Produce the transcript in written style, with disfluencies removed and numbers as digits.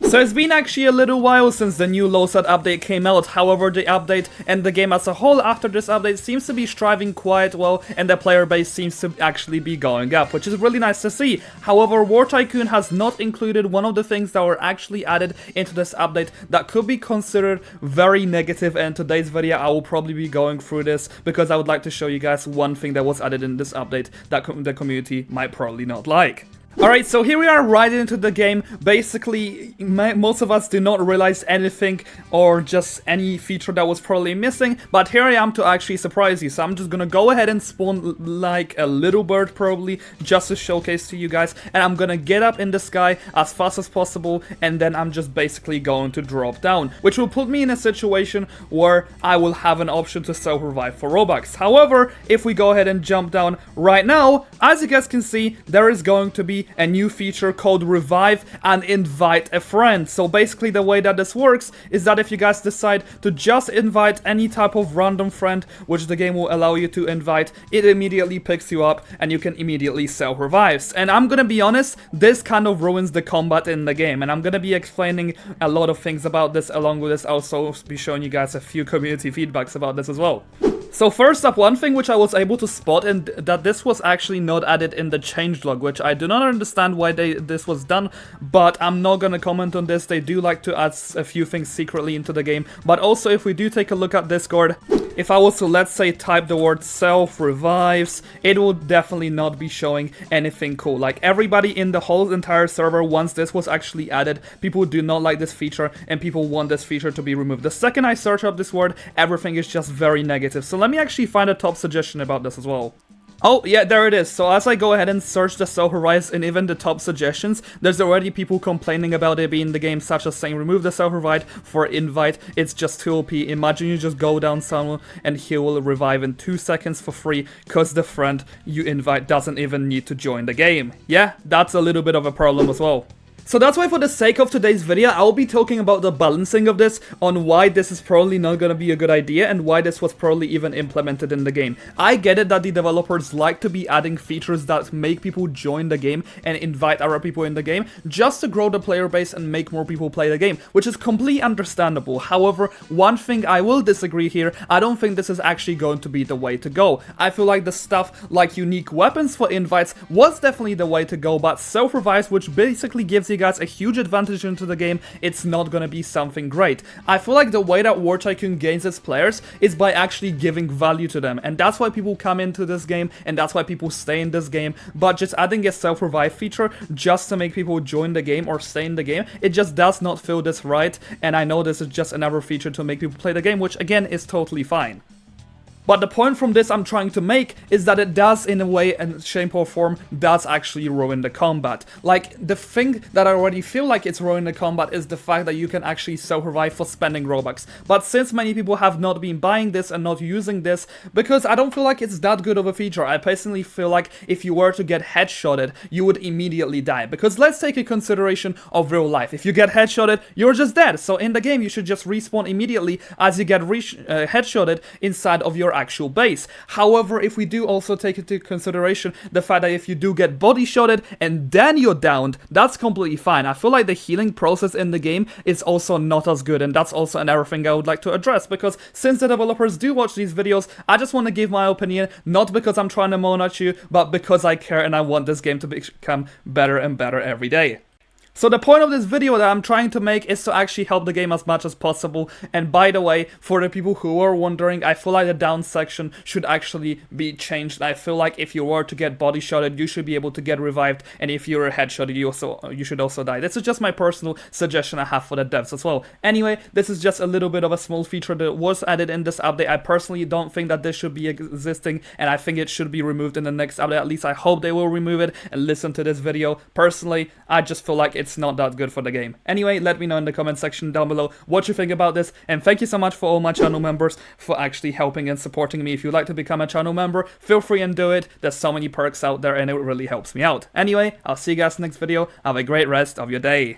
So it's been actually a little while since the new LoSat update came out. However, the update and the game as a whole after this update seems to be striving quite well, and the player base seems to actually be going up, which is really nice to see. However, War Tycoon has not included one of the things that were actually added into this update that could be considered very negative, and in today's video I will probably be going through this because I would like to show you guys one thing that was added in this update that the community might probably not like. Alright, so here we are right into the game. Basically, most of us do not realize anything or just any feature that was probably missing, but here I am to actually surprise you. So I'm just gonna go ahead and spawn like a little bird probably, just to showcase to you guys, and I'm gonna get up in the sky as fast as possible, and then I'm just basically going to drop down, which will put me in a situation where I will have an option to self-revive for Robux. However, if we go ahead and jump down right now, as you guys can see, there is going to be a new feature called Revive and Invite a Friend. So basically the way that this works is that if you guys decide to just invite any type of random friend, which the game will allow you to invite, it immediately picks you up and you can immediately self-revive. And I'm gonna be honest, this kind of ruins the combat in the game, and I'm gonna be explaining a lot of things about this. Along with this, I'll also be showing you guys a few community feedbacks about this as well. So first up, one thing which I was able to spot, and that this was actually not added in the changelog, which I do not understand why this was done, but I'm not gonna comment on this. They do like to add a few things secretly into the game. But also, if we do take a look at Discord, if I was to, let's say, type the word self-revives, it will definitely not be showing anything cool. Like, everybody in the whole entire server, once this was actually added, people do not like this feature, and people want this feature to be removed. The second I search up this word, everything is just very negative. So let me actually find a top suggestion about this as well. Oh, yeah, there it is. So as I go ahead and search the self-revives in even the top suggestions, there's already people complaining about it being in the game, such as saying remove the self-revive for invite, it's just too OP. Imagine you just go down someone and he will revive in 2 seconds for free, cause the friend you invite doesn't even need to join the game. Yeah, that's a little bit of a problem as well. So that's why, for the sake of today's video, I'll be talking about the balancing of this, on why this is probably not gonna be a good idea and why this was probably even implemented in the game. I get it that the developers like to be adding features that make people join the game and invite other people in the game just to grow the player base and make more people play the game, which is completely understandable. However, one thing I will disagree here, I don't think this is actually going to be the way to go. I feel like the stuff like unique weapons for invites was definitely the way to go, but self-revives, which basically gives you guys a huge advantage into the game, it's not gonna be something great. I feel like the way that War Tycoon gains its players is by actually giving value to them, and that's why people come into this game, and that's why people stay in this game. But just adding a self-revive feature just to make people join the game or stay in the game, it just does not feel this right, and I know this is just another feature to make people play the game, which again is totally fine. But the point from this I'm trying to make is that it does, in a way and shape or form, does actually ruin the combat. Like, the thing that I already feel like it's ruining the combat is the fact that you can actually self-revive for spending Robux. But since many people have not been buying this and not using this, because I don't feel like it's that good of a feature, I personally feel like if you were to get headshotted, you would immediately die. Because let's take a consideration of real life. If you get headshotted, you're just dead. So in the game, you should just respawn immediately as you get headshotted inside of your actual base. However, if we do also take into consideration the fact that if you do get body shotted and then you're downed, that's completely fine. I feel like the healing process in the game is also not as good, and that's also another thing I would like to address, because since the developers do watch these videos, I just want to give my opinion, not because I'm trying to moan at you, but because I care and I want this game to become better and better every day. So the point of this video that I'm trying to make is to actually help the game as much as possible. And by the way, for the people who are wondering, I feel like the down section should actually be changed. I feel like if you were to get body shotted, you should be able to get revived, and if you're headshotted, you should also die. This is just my personal suggestion I have for the devs as well. Anyway, this is just a little bit of a small feature that was added in this update. I personally don't think that this should be existing, and I think it should be removed in the next update. At least I hope they will remove it and listen to this video. Personally, I just feel like it's not that good for the game. Anyway, let me know in the comment section down below what you think about this, and thank you so much for all my channel members for actually helping and supporting me. If you'd like to become a channel member, feel free and do it. There's so many perks out there and it really helps me out. Anyway, I'll see you guys next video. Have a great rest of your day.